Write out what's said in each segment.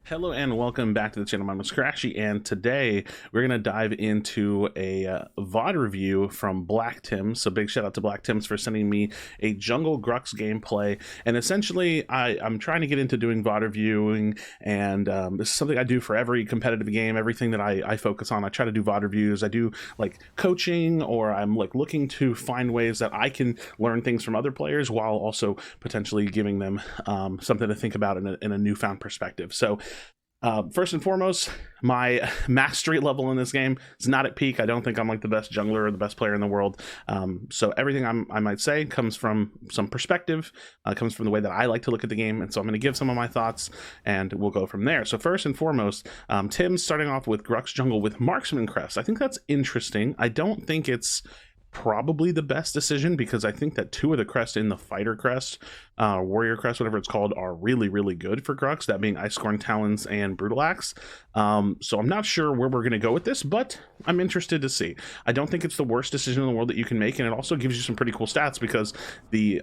Hello and welcome back to the channel. My name is Krashy, and today we're going to dive into a VOD review from Black Tim. So big shout out to Black Tims for sending me a Jungle Grux gameplay. And essentially, I'm trying to get into doing VOD reviewing, and this is something I do for every competitive game. Everything that I focus on, I try to do VOD reviews. I do like coaching, or I'm like looking to find ways that I can learn things from other players while also potentially giving them something to think about in a newfound perspective. So first and foremost, my mastery level in this game is not at peak. I don't think I'm like the best jungler or the best player in the world. So everything I might say comes from some perspective, comes from the way that I like to look at the game. And so I'm going to give some of my thoughts and we'll go from there. So first and foremost, Tim's starting off with Grux Jungle with Marksman Crest. I think that's interesting. I don't think it's probably the best decision, because I think that two of the crests in the fighter crest, warrior crest, whatever it's called, are really good for Grux, that being Ice Scorn Talons and Brutal Axe. So I'm not sure where we're going to go with this, but I'm interested to see. I don't think it's the worst decision in the world that you can make, and it also gives you some pretty cool stats, because the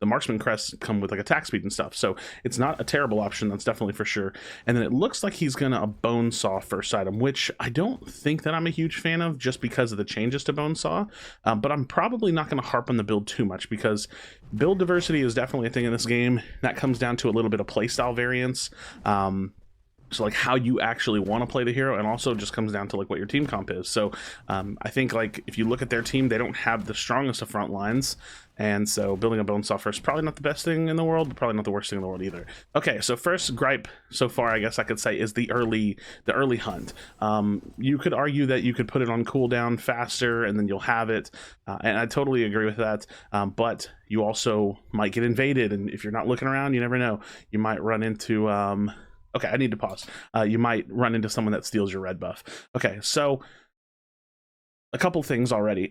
marksman crests come with like attack speed and stuff, so it's not a terrible option, that's definitely for sure. And then it looks like he's gonna bone saw first item, which I don't think that I'm a huge fan of, just because of the changes to bone saw. But I'm probably not gonna harp on the build too much, because build diversity is definitely a thing in this game. That comes down to a little bit of playstyle variance. So like how you actually want to play the hero, and also just comes down to like what your team comp is. So I think like if you look at their team, they don't have the strongest of front lines, and so building a bone saw first is probably not the best thing in the world, but probably not the worst thing in the world either. Okay, so first gripe so far, I guess I could say, is the early hunt. You could argue that you could put it on cooldown faster and then you'll have it, and I totally agree with that, but you also might get invaded, and if you're not looking around, you never know, you might run into okay, I need to pause. You might run into someone that steals your red buff. Okay, so a couple things already.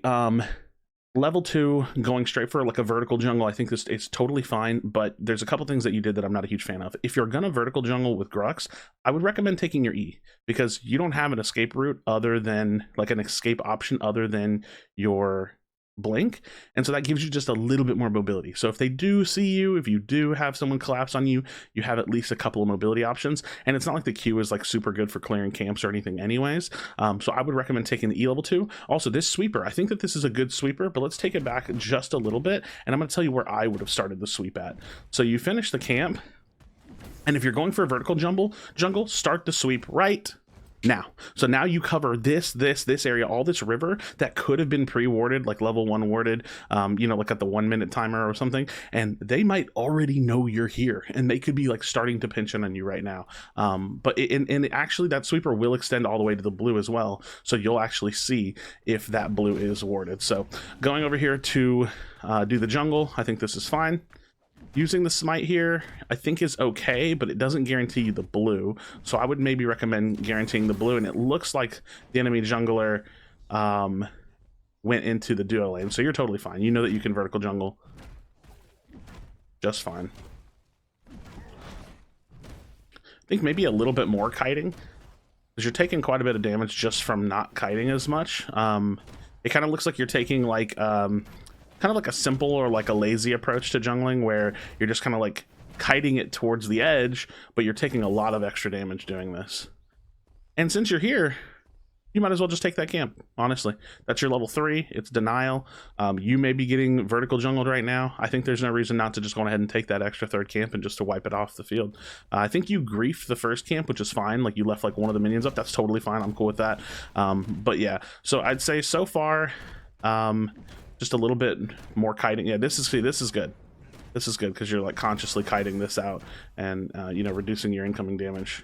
Level 2, going straight for like a vertical jungle, I think it's totally fine, but there's a couple things that you did that I'm not a huge fan of. If you're gonna vertical jungle with Grux, I would recommend taking your E, because you don't have an escape route other than, like an escape option other than your blink, and so that gives you just a little bit more mobility. So if they do see you, if you do have someone collapse on you, you have at least a couple of mobility options. And it's not like the Q is like super good for clearing camps or anything anyways, so I would recommend taking the E level 2. Also, this sweeper, I think that this is a good sweeper, but let's take it back just a little bit, and I'm going to tell you where I would have started the sweep at. So you finish the camp, and if you're going for a vertical jungle, start the sweep right now. So now you cover this area, all this river that could have been pre-warded, like level 1 warded, you know, like at the 1 minute timer or something, and they might already know you're here, and they could be like starting to pinch in on you right now. But actually that sweeper will extend all the way to the blue as well, so you'll actually see if that blue is warded. So going over here to do the jungle, I think this is fine. Using the smite here, I think, is okay, but it doesn't guarantee you the blue. So I would maybe recommend guaranteeing the blue, and it looks like the enemy jungler went into the duo lane. So you're totally fine. You know that you can vertical jungle just fine. I think maybe a little bit more kiting, because you're taking quite a bit of damage just from not kiting as much. It kind of looks like you're taking like kind of like a simple or like a lazy approach to jungling, where you're just kind of like kiting it towards the edge, but you're taking a lot of extra damage doing this. And since you're here, you might as well just take that camp, honestly. That's your level 3, it's denial. You may be getting vertical jungled right now. I think there's no reason not to just go ahead and take that extra 3rd camp and just to wipe it off the field. I think you griefed the 1st camp, which is fine. Like, you left like one of the minions up, that's totally fine, I'm cool with that. But yeah, so I'd say so far, just a little bit more kiting. Yeah, this is good. This is good, because you're like consciously kiting this out and you know, reducing your incoming damage.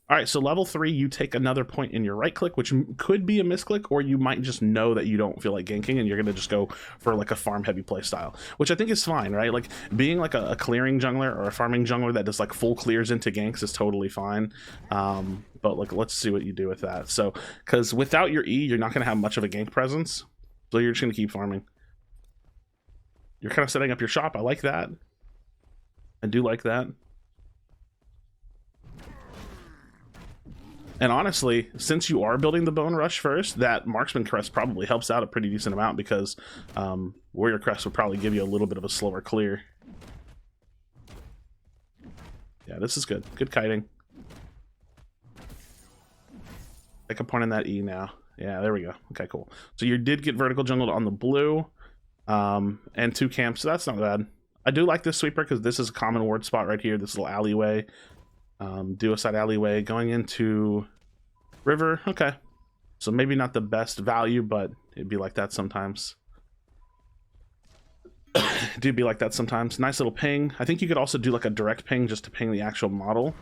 All right, so level 3, you take another point in your right click, which could be a misclick, or you might just know that you don't feel like ganking and you're gonna just go for like a farm heavy play style, which I think is fine, right? Like being like a clearing jungler or a farming jungler that does like full clears into ganks is totally fine. But like, let's see what you do with that. So, because without your E, you're not gonna have much of a gank presence. So you're just going to keep farming. You're kind of setting up your shop. I like that. I do like that. And honestly, since you are building the Bone Rush first, that Marksman Crest probably helps out a pretty decent amount, because Warrior Crest would probably give you a little bit of a slower clear. Yeah, this is good. Good kiting. Take a point in that E now. Yeah, there we go. Okay, cool. So you did get vertical jungled on the blue, and 2 camps, so that's not bad. I do like this sweeper because this is a common ward spot right here, this little alleyway. Duo-side alleyway going into river. Okay. So maybe not the best value, but it'd be like that sometimes. It do be like that sometimes. Nice little ping. I think you could also do like a direct ping just to ping the actual model.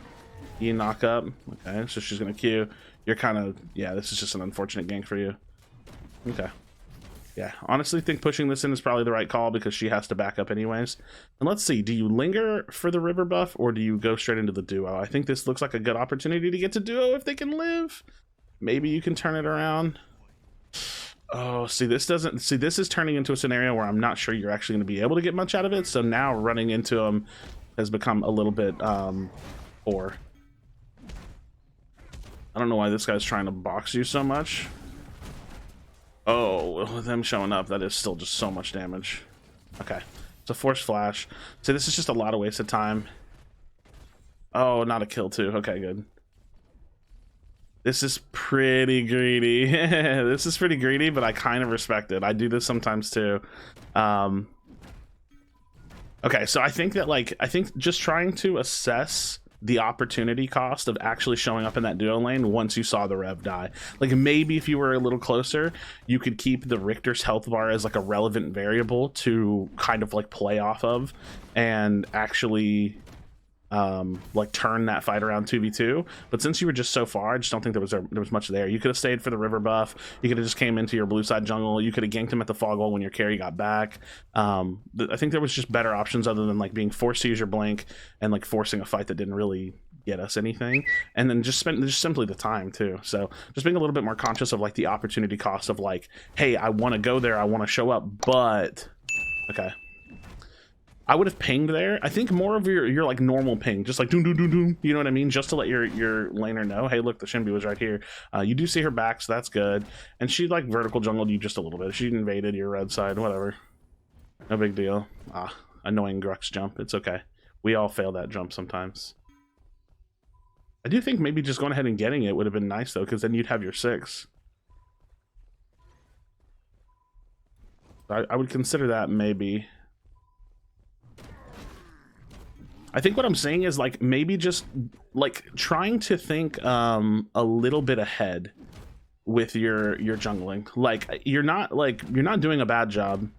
You knock up. Okay, so she's gonna Q. You're kind of, yeah, this is just an unfortunate gank for you. Okay. Yeah, honestly think pushing this in is probably the right call because she has to back up anyways. And let's see, do you linger for the river buff or do you go straight into the duo? I think this looks like a good opportunity to get to duo if they can live. Maybe you can turn it around. Oh, see, this doesn't, see, this is turning into a scenario where I'm not sure you're actually going to be able to get much out of it. So now running into him has become a little bit poor. I don't know why this guy's trying to box you so much. Oh, with them showing up, that is still just so much damage. Okay, it's a force flash. So this is just a lot of wasted time. Oh, not a kill too. Okay, good. This is pretty greedy. This is pretty greedy, but I kind of respect it. I do this sometimes too. Okay, so I think that, like, I think just trying to assess the opportunity cost of actually showing up in that duo lane once you saw the Rev die. Like, maybe if you were a little closer, you could keep the Richter's health bar as like a relevant variable to kind of like play off of and actually like turn that fight around 2v2. But since you were just so far, I just don't think there was much there. You could have stayed for the river buff. You could have just came into your blue side jungle. You could have ganked him at the fog wall when your carry got back. I think there was just better options other than like being forced to use your blink and like forcing a fight that didn't really get us anything, and then just simply the time too. So just being a little bit more conscious of like the opportunity cost of like, hey, I want to go there, I want to show up, but okay, I would have pinged there. I think more of your like normal ping, just like doom doom doom doom, you know what I mean, just to let your laner know, hey, look, the Shinbi was right here. You do see her back, so that's good. And she like vertical jungled you just a little bit. She invaded your red side, whatever, no big deal. Annoying Grux jump. It's okay, we all fail that jump sometimes. I do think maybe just going ahead and getting it would have been nice though, because then you'd have your 6. I would consider that maybe. I think what I'm saying is like maybe just like trying to think a little bit ahead with your jungling. Like you're not doing a bad job,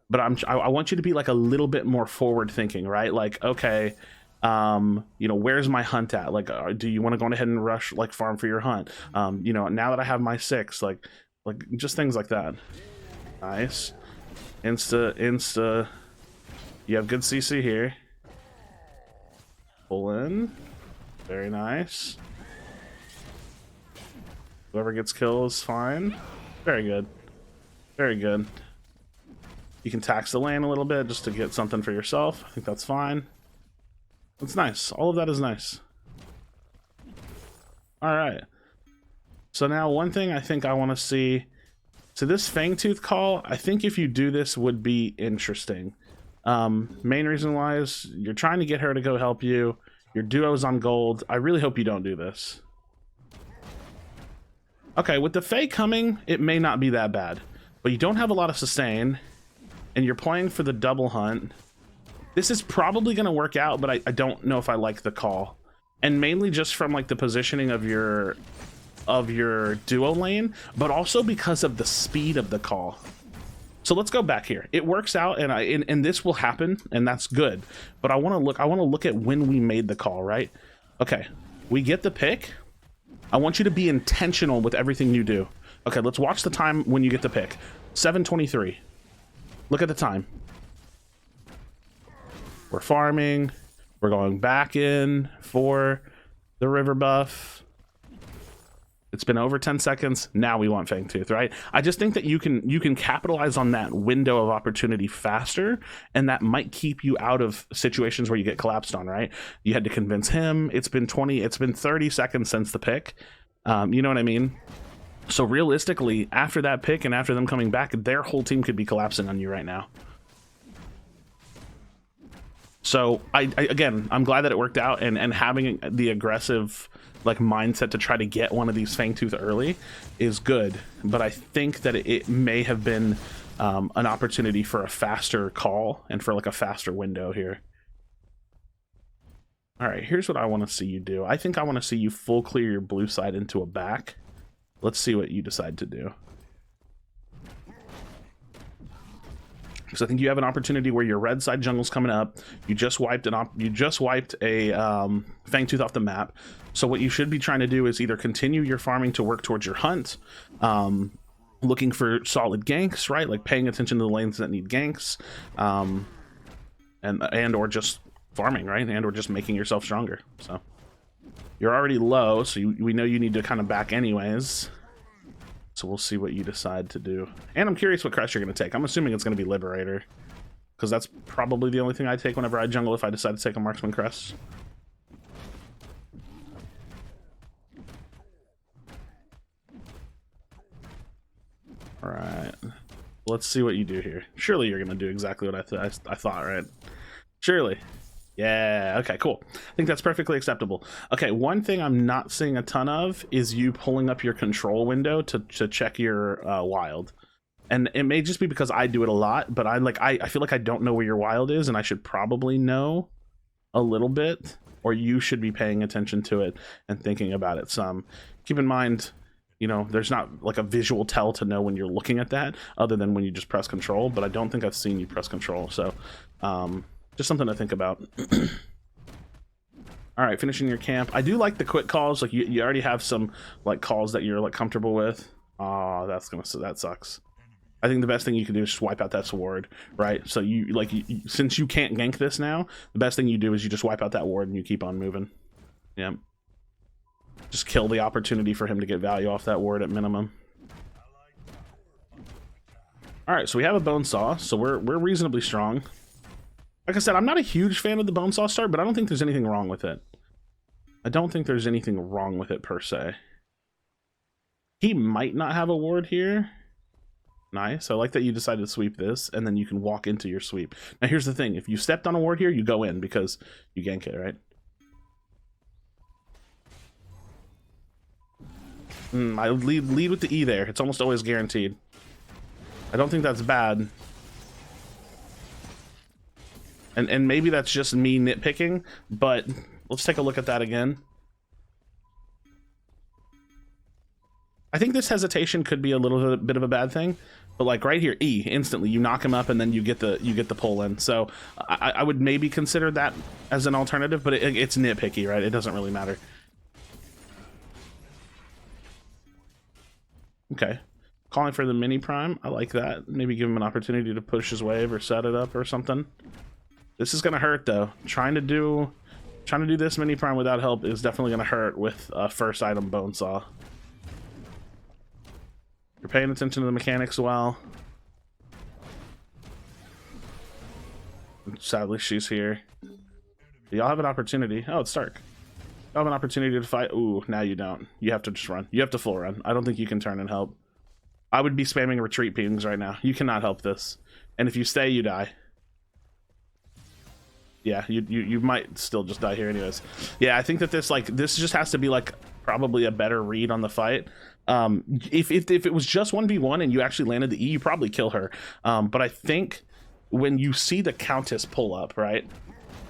but I want you to be like a little bit more forward thinking, right? Like, okay, you know, where's my hunt at? Like, do you want to go ahead and rush like farm for your hunt? You know, now that I have my 6, like just things like that. Nice. Insta. You have good CC here. Pull in. Very nice. Whoever gets kills, fine. Very good. Very good. You can tax the lane a little bit just to get something for yourself. I think that's fine. That's nice. All of that is nice. All right. So now one thing I think I want to see. So this Fangtooth call, I think if you do this would be interesting. Main reason why is you're trying to get her to go help you. Your duo's on gold. I really hope you don't do this. Okay, with the Fae coming, it may not be that bad. But you don't have a lot of sustain, and you're playing for the double hunt. This is probably going to work out, but I don't know if I like the call. And mainly just from like the positioning of your duo lane, but also because of the speed of the call. So let's go back here. It works out, and this will happen, and that's good. But I want to look at when we made the call, right? Okay, we get the pick. I want you to be intentional with everything you do. Okay, let's watch the time when you get the pick. 7:23. Look at the time. We're farming. We're going back in for the river buff. It's been over 10 seconds. Now we want Fangtooth, right? I just think that you can capitalize on that window of opportunity faster, and that might keep you out of situations where you get collapsed on, right? You had to convince him. It's been 30 seconds since the pick. You know what I mean? So realistically, after that pick and after them coming back, their whole team could be collapsing on you right now. So again, I'm glad that it worked out, and having the aggressive like mindset to try to get one of these Fangtooth early is good, but I think that it may have been an opportunity for a faster call and for like a faster window here. All right, here's what I want to see you do. I think I want to see you full clear your blue side into a back. Let's see what you decide to do. Because I think you have an opportunity where your red side jungle's coming up. You just wiped a Fangtooth off the map. So what you should be trying to do is either continue your farming to work towards your hunt, looking for solid ganks, right? Like paying attention to the lanes that need ganks, and or just farming, right? And or just making yourself stronger. So you're already low, so we know you need to kind of back anyways. So we'll see what you decide to do. And I'm curious what crest you're going to take. I'm assuming it's going to be Liberator, because that's probably the only thing I take whenever I jungle if I decide to take a Marksman crest. All right. Let's see what you do here. Surely you're going to do exactly what I thought, right? Surely. Yeah, okay, cool. I think that's perfectly acceptable. Okay, one thing I'm not seeing a ton of is you pulling up your control window to check your wild. And it may just be because I do it a lot, but I feel like I don't know where your wild is, and I should probably know a little bit, or you should be paying attention to it and thinking about it some. Keep in mind, you know, there's not like a visual tell to know when you're looking at that, other than when you just press control, but I don't think I've seen you press control, so just something to think about. All right, finishing your camp. I do like the quick calls. Like you already have some like calls that you're like comfortable with. Oh, that sucks. I think the best thing you can do is just wipe out that sword, right? So since you can't gank this now, the best thing you do is you just wipe out that ward and you keep on moving. Yeah. Just kill the opportunity for him to get value off that ward at minimum. All right, so we have a bone saw, so we're reasonably strong. Like I said, I'm not a huge fan of the bone saw start, but I don't think there's anything wrong with it. I don't think there's anything wrong with it per se. He might not have a ward here. Nice. I like that you decided to sweep this, and then you can walk into your sweep. Now here's the thing. If you stepped on a ward here, you go in because you gank it, right? I lead with the E there. It's almost always guaranteed. I don't think that's bad. And maybe that's just me nitpicking, but let's take a look at that again. I think this hesitation could be a little bit of a bad thing, but like right here, E, instantly you knock him up and then you get the pull in. So I would maybe consider that as an alternative, but it's nitpicky, right? It doesn't really matter. Okay. Calling for the mini prime. I like that. Maybe give him an opportunity to push his wave or set it up or something. This is gonna hurt though. Trying to do this mini prime without help is definitely gonna hurt with first item bone saw. You're paying attention to the mechanics well. Sadly, she's here. Y'all have an opportunity. Oh, it's Stark. You have an opportunity to fight. Ooh, now you don't. You have to just run. You have to full run. I don't think you can turn and help. I would be spamming retreat pings right now. You cannot help this. And if you stay, you die. Yeah, you might still just die here anyways. Yeah, I think that this just has to be like probably a better read on the fight. If it was just 1v1 and you actually landed the E, you probably kill her. But I think when you see the Countess pull up, right,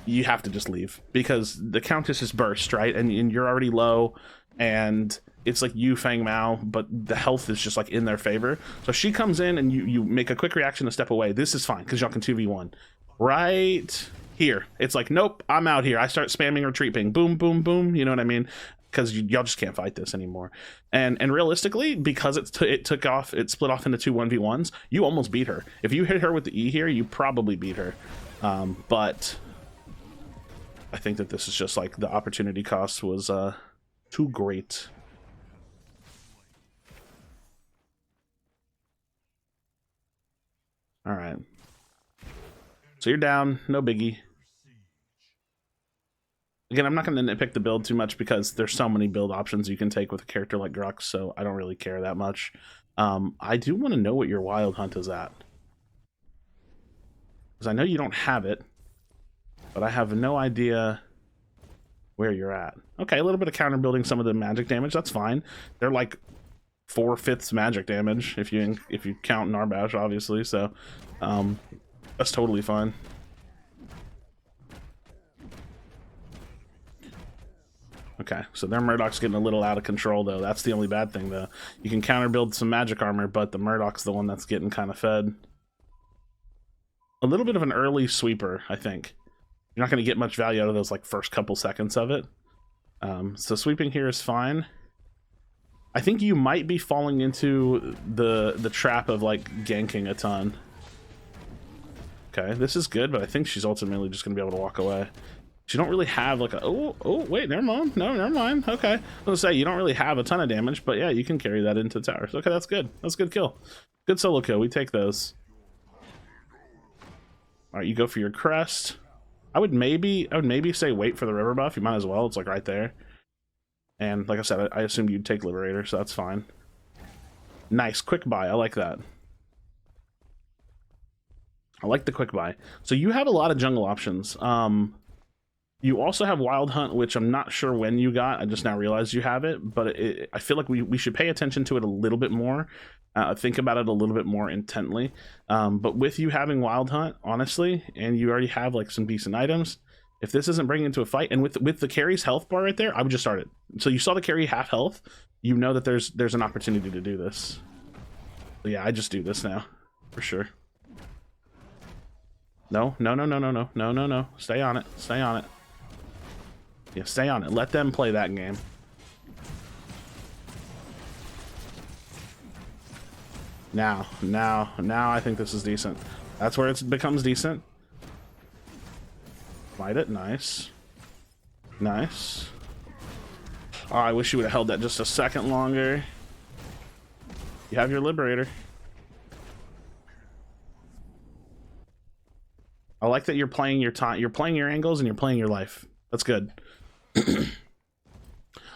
you have to just leave because the Countess is burst, right, and you're already low, and it's like you Fang Mao, but the health is just like in their favor. So she comes in and you make a quick reaction to step away. This is fine because y'all can 2v1 right here. It's like, nope, I'm out here. I start spamming retreat ping, boom, boom, boom. You know what I mean? Because y'all just can't fight this anymore. And realistically, because it split off into two 1v1s, you almost beat her. If you hit her with the E here, you probably beat her. But I think that this is just like the opportunity cost was too great. All right. So you're down, no biggie. Again, I'm not going to nitpick the build too much because there's so many build options you can take with a character like Grux, so I don't really care that much. I do want to know what your wild hunt is at. Because I know you don't have it. but I have no idea where you're at. Okay, a little bit of counter building some of the magic damage. That's fine. They're like 4/5 magic damage if you count Narbash, obviously. So that's totally fine. Okay, so their Murdoc's getting a little out of control, though. That's the only bad thing, though. You can counter build some magic armor, but the Murdoc's the one that's getting kind of fed. A little bit of an early sweeper, I think. You're not going to get much value out of those like first couple seconds of it. So sweeping here is fine. I think you might be falling into the trap of like ganking a ton. Okay, this is good, but I think she's ultimately just going to be able to walk away. You don't really have like a wait, never mind. No, never mind. Okay, I was gonna say you don't really have a ton of damage, but yeah, you can carry that into towers. Okay, that's good. That's a good kill. Good solo kill. We take those. All right, you go for your crest. I would maybe say wait for the river buff. You might as well. It's like right there. And like I said, I assumed you'd take Liberator, so that's fine. Nice quick buy. I like that. I like the quick buy. So you have a lot of jungle options. You also have Wild Hunt, which I'm not sure when you got. I just now realized you have it, but I feel like we should pay attention to it a little bit more. Think about it a little bit more intently. But with you having Wild Hunt, honestly, and you already have like some decent items, if this isn't bringing into a fight, and with the carry's health bar right there, I would just start it. So you saw the carry half health, you know that there's an opportunity to do this. So yeah, I just do this now, for sure. No. Stay on it. Stay on it. Yeah, stay on it. Let them play that game. Now I think this is decent. That's where it becomes decent. Fight it. Nice. Nice. Oh, I wish you would have held that just a second longer. You have your Liberator. I like that you're playing your time. You're playing your angles and you're playing your life. That's good.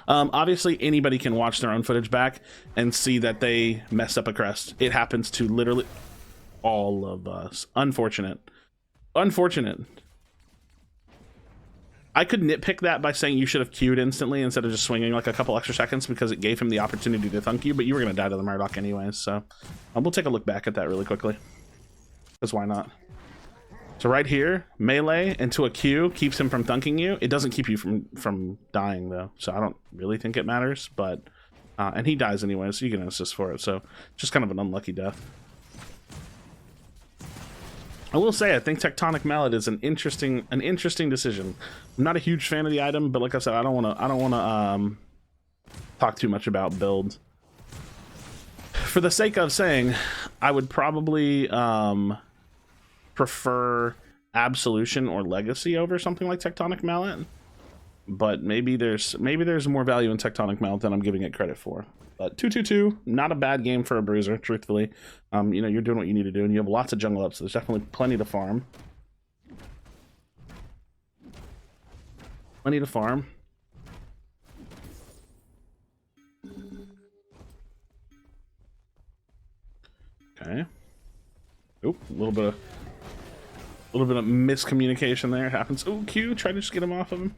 Obviously anybody can watch their own footage back and see that they messed up a crest. It happens to literally all of us. Unfortunate. I could nitpick that by saying you should have queued instantly instead of just swinging like a couple extra seconds, because it gave him the opportunity to thunk you, but you were going to die to the Murdoch anyways. So we'll take a look back at that really quickly, because why not? So right here, melee into a Q keeps him from thunking you. It doesn't keep you from dying, though. So I don't really think it matters, but... and he dies anyway, so you can assist for it. So just kind of an unlucky death. I will say, I think Tectonic Mallet is an interesting decision. I'm not a huge fan of the item, but like I said, I don't want to talk too much about build. For the sake of saying, I would probably... prefer Absolution or Legacy over something like Tectonic Mallet, but maybe there's more value in Tectonic Mallet than I'm giving it credit for. But 2/2/2, not a bad game for a bruiser, truthfully. You know, you're doing what you need to do, and you have lots of jungle up, so there's definitely plenty to farm. Plenty to farm. Okay. Oop, a little bit of miscommunication there happens. Oh, Q, try to just get him off of him.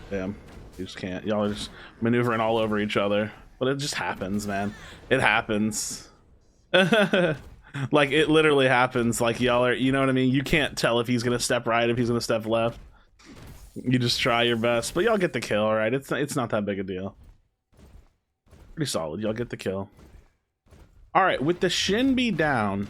Damn, you just can't. Y'all are just maneuvering all over each other. But it just happens, man. It happens. Like, it literally happens. Like, y'all are, you know what I mean? You can't tell if he's gonna step right, if he's gonna step left. You just try your best. But y'all get the kill, right? It's not that big a deal. Pretty solid. Y'all get the kill. Alright, with the Shinbi down,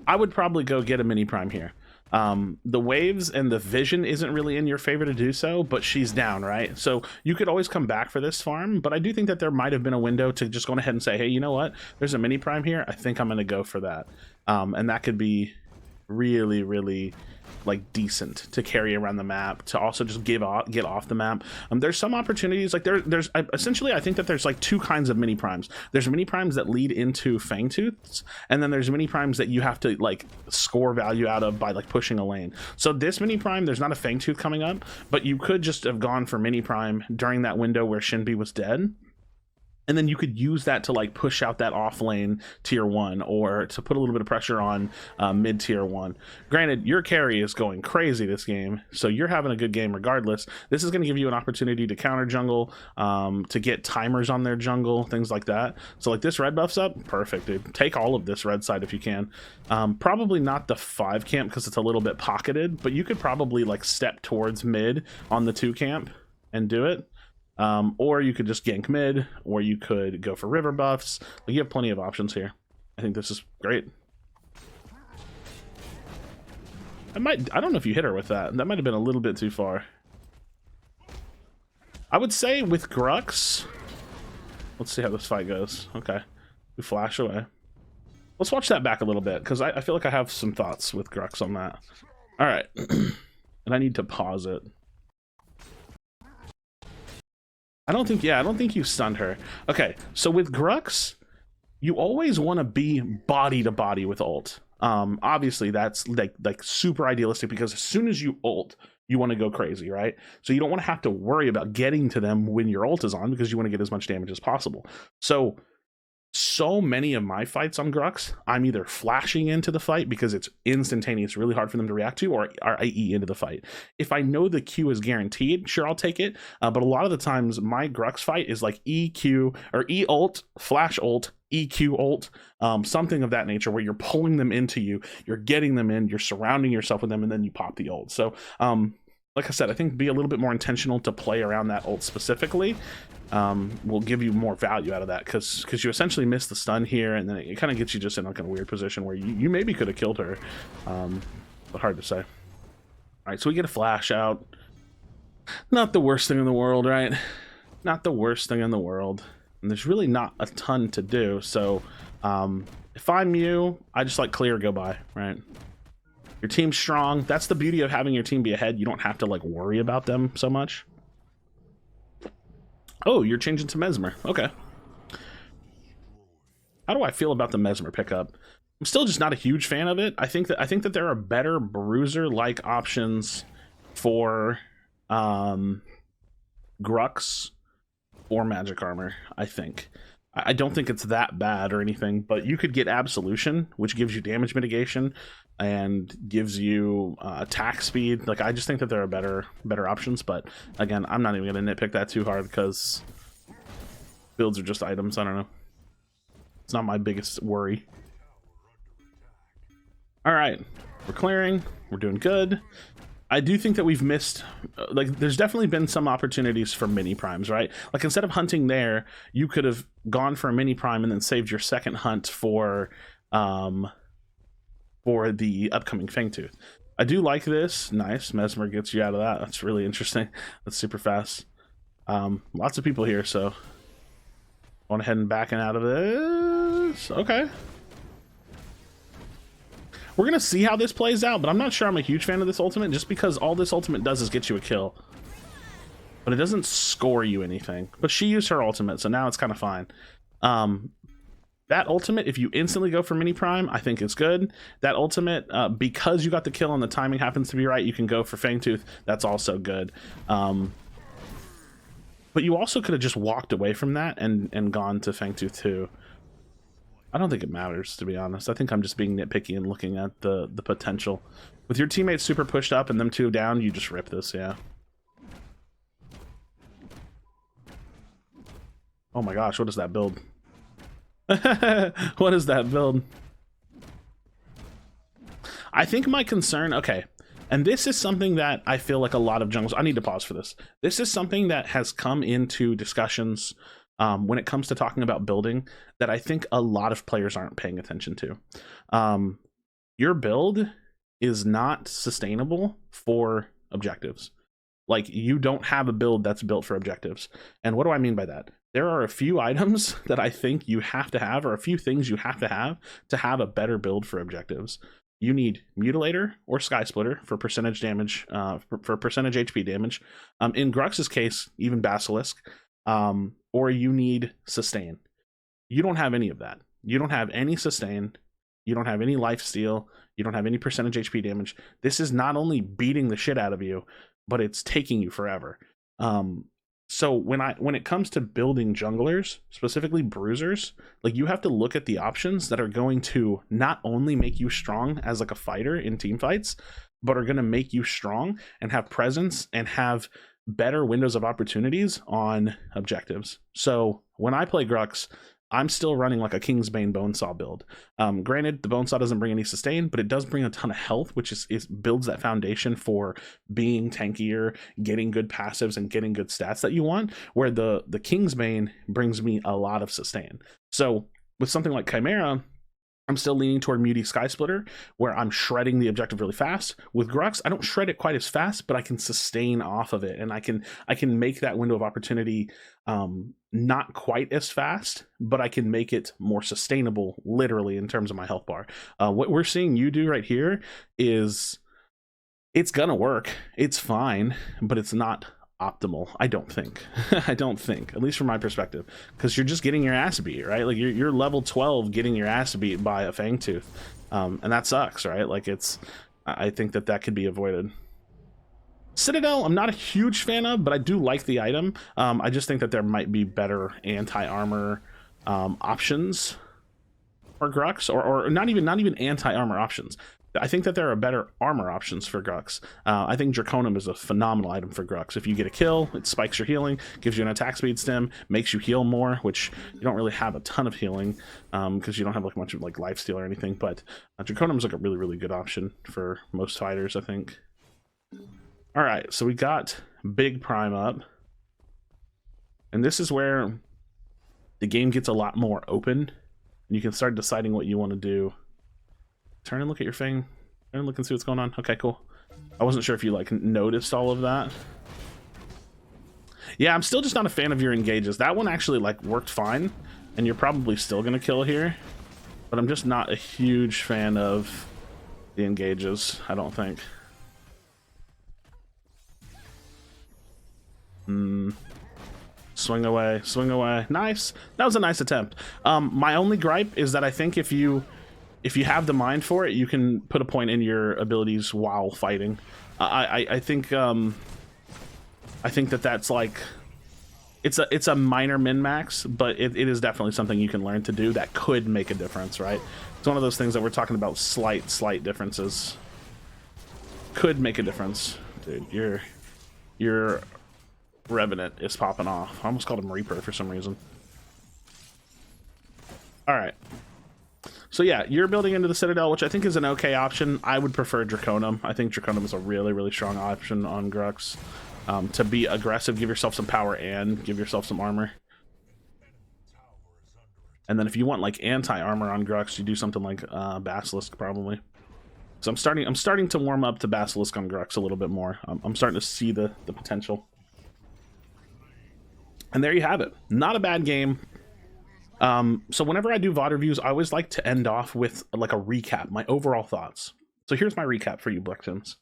I would probably go get a mini prime here. The waves and the vision isn't really in your favor to do so, but she's down, right? So you could always come back for this farm, but I do think that there might have been a window to just go ahead and say, hey, you know what? There's a mini prime here. I think I'm going to go for that. And that could be really, really like decent to carry around the map, to also just get off the map. There's some opportunities, like there's essentially, I think that there's like two kinds of mini primes. There's mini primes that lead into Fangtooths, and then there's mini primes that you have to like score value out of by like pushing a lane. So this mini prime, there's not a Fangtooth coming up, but you could just have gone for mini prime during that window where Shinbi was dead, and then you could use that to like push out that off lane tier 1 or to put a little bit of pressure on mid tier 1. Granted, your carry is going crazy this game, so you're having a good game regardless. This is going to give you an opportunity to counter jungle, to get timers on their jungle, things like that. So like this red buff's up, perfect, dude. Take all of this red side if you can. Probably not the 5 camp because it's a little bit pocketed, but you could probably like step towards mid on the 2 camp and do it. Or you could just gank mid, or you could go for river buffs. Like, you have plenty of options here. I think this is great. I don't know if you hit her with that. That might have been a little bit too far. I would say with Grux, let's see how this fight goes. Okay, we flash away. Let's watch that back a little bit, because I feel like I have some thoughts with Grux on that. All right, and I need to pause it. I don't think you stunned her. Okay, so with Grux, you always want to be body to body with ult. Obviously that's like super idealistic, because as soon as you ult, you want to go crazy, right? So you don't want to have to worry about getting to them when your ult is on, because you want to get as much damage as possible. So many of my fights on Grux, I'm either flashing into the fight because it's instantaneous, really hard for them to react to, or I E into the fight. If I know the Q is guaranteed, sure, I'll take it. But a lot of the times, my Grux fight is like EQ or E ult, flash ult, EQ ult, something of that nature, where you're pulling them into you, you're getting them in, you're surrounding yourself with them, and then you pop the ult. So, like I said, I think be a little bit more intentional to play around that ult specifically. Will give you more value out of that, because you essentially miss the stun here, and then it kind of gets you just in like a weird position where you maybe could have killed her, but hard to say. All right, so we get a flash out. Not the worst thing in the world, right? Not the worst thing in the world, and there's really not a ton to do. So if I'm you, I just like clear, go by, right? Your team's strong. That's the beauty of having your team be ahead. You don't have to like worry about them so much. Oh, you're changing to Mesmer. Okay. How do I feel about the Mesmer pickup? I'm still just not a huge fan of it. I think that there are better bruiser-like options for Grux or magic armor, I think. I don't think it's that bad or anything, but you could get Absolution, which gives you damage mitigation and gives you attack speed. Like, I just think that there are better options, but again, I'm not even going to nitpick that too hard, because builds are just items. I don't know. It's not my biggest worry. All right, we're clearing. We're doing good. I do think that we've missed, like, there's definitely been some opportunities for mini primes, right? Like, instead of hunting there, you could have gone for a mini prime and then saved your second hunt for the upcoming Fangtooth. I do like this. Nice. Mesmer gets you out of that. That's really interesting. That's super fast. Lots of people here, so going ahead and backing out of this. Okay. We're going to see how this plays out, but I'm not sure I'm a huge fan of this ultimate, just because all this ultimate does is get you a kill. But it doesn't score you anything. But she used her ultimate, so now it's kind of fine. That ultimate, if you instantly go for mini prime, I think it's good. That ultimate, because you got the kill and the timing happens to be right, you can go for Fangtooth. That's also good. But you also could have just walked away from that and gone to Fangtooth too. I don't think it matters, to be honest. I think I'm just being nitpicky and looking at the potential. With your teammates super pushed up and them two down, you just rip this, yeah. Oh my gosh, what is that build? What is that build? I think my concern, okay, and this is something that I feel like a lot of jungles, I need to pause for this. This is something that has come into discussions when it comes to talking about building, that I think a lot of players aren't paying attention to. Your build is not sustainable for objectives. Like, you don't have a build that's built for objectives. And what do I mean by that? There are a few items that I think you have to have, or a few things you have to have a better build for objectives. You need Mutilator or Sky Splitter for percentage damage, for percentage HP damage. In Grux's case, even Basilisk. Or you need Sustain. You don't have any of that. You don't have any Sustain. You don't have any life steal. You don't have any percentage HP damage. This is not only beating the shit out of you, but it's taking you forever. So when it comes to building junglers, specifically bruisers, like you have to look at the options that are going to not only make you strong as like a fighter in team fights, but are going to make you strong and have presence and have better windows of opportunities on objectives. So when I play Grux, I'm still running like a Kingsbane Bonesaw build. Granted, the Bonesaw doesn't bring any sustain, but it does bring a ton of health, which is builds that foundation for being tankier, getting good passives, and getting good stats that you want, where the Kingsbane brings me a lot of sustain. So with something like Chimera, I'm still leaning toward Muty Sky Splitter, where I'm shredding the objective really fast. With Grux, I don't shred it quite as fast, but I can sustain off of it, and I can make that window of opportunity not quite as fast, but I can make it more sustainable, literally, in terms of my health bar. What we're seeing you do right here is, it's gonna work. It's fine, but it's not optimal, I don't think. I don't think, at least from my perspective, because you're just getting your ass beat, right? Like you're level 12 getting your ass beat by a Fangtooth, and that sucks, right? Like I think that could be avoided. Citadel, I'm not a huge fan of, but I do like the item. I just think that there might be better anti-armor options for Grux, or not even anti-armor options. I think that there are better armor options for Grux. I think Draconum is a phenomenal item for Grux. If you get a kill, it spikes your healing, gives you an attack speed stem, makes you heal more, which you don't really have a ton of healing because you don't have like much of like lifesteal or anything. But Draconum is like a really, really good option for most fighters, I think. All right, so we got Big Prime up, and this is where the game gets a lot more open, and you can start deciding what you want to do. Turn and look at your Fang. Turn and look and see what's going on. Okay, cool. I wasn't sure if you like noticed all of that. Yeah, I'm still just not a fan of your engages. That one actually like worked fine, and you're probably still gonna kill here, but I'm just not a huge fan of the engages, I don't think. Swing away, swing away. Nice. That was a nice attempt. My only gripe is that I think if you have the mind for it, you can put a point in your abilities while fighting. I think that's like, it's a minor min-max, but it is definitely something you can learn to do that could make a difference, right? It's one of those things that we're talking about, slight differences. Could make a difference. Dude, your Revenant is popping off. I almost called him Reaper for some reason. Alright. So yeah, you're building into the Citadel, which I think is an okay option. I would prefer Draconum. I think Draconum is a really, really strong option on Grux. To be aggressive, give yourself some power and give yourself some armor. And then if you want like anti-armor on Grux, you do something like Basilisk probably. So I'm starting to warm up to Basilisk on Grux a little bit more. I'm starting to see the potential. And there you have it. Not a bad game. So whenever I do VOD reviews, I always like to end off with like a recap, my overall thoughts. So here's my recap for you, Black Tims.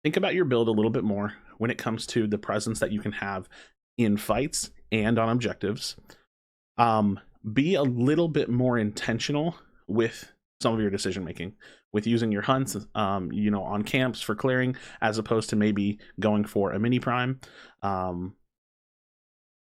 Think about your build a little bit more when it comes to the presence that you can have in fights and on objectives. Be a little bit more intentional with some of your decision making, with using your hunts, you know, on camps for clearing, as opposed to maybe going for a mini prime.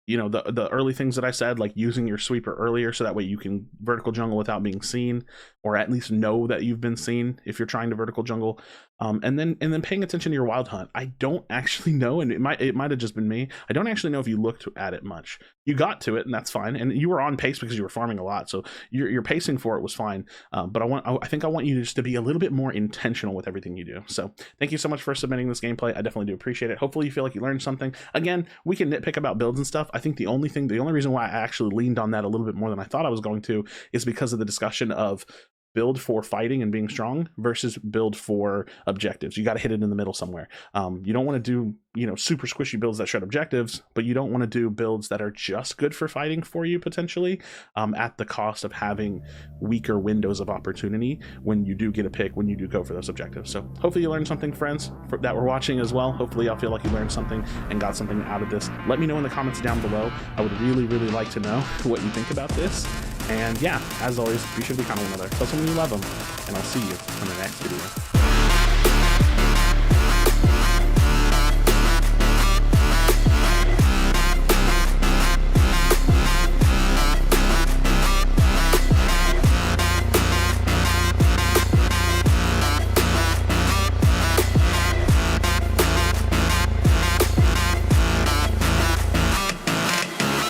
You know, the early things that I said, like using your sweeper earlier so that way you can vertical jungle without being seen, or at least know that you've been seen if you're trying to vertical jungle. And then paying attention to your wild hunt. I don't actually know, and it might have just been me. I don't actually know if you looked at it much. You got to it, and that's fine. And you were on pace because you were farming a lot, so your pacing for it was fine. But I think I want you just to be a little bit more intentional with everything you do. So thank you so much for submitting this gameplay. I definitely do appreciate it. Hopefully you feel like you learned something. Again, we can nitpick about builds and stuff. I think the only reason why I actually leaned on that a little bit more than I thought I was going to is because of the discussion of build for fighting and being strong versus build for objectives. You got to hit it in the middle somewhere. You don't want to do, you know, super squishy builds that shred objectives, but you don't want to do builds that are just good for fighting for you potentially, at the cost of having weaker windows of opportunity when you do get a pick, when you do go for those objectives. So hopefully you learned something, friends that were watching as well. Hopefully y'all feel like you learned something and got something out of this. Let me know in the comments down below. I would really, really like to know what you think about this. And yeah, as always, be sure to be kind of one another. Tell someone you love them, and I'll see you in the next video.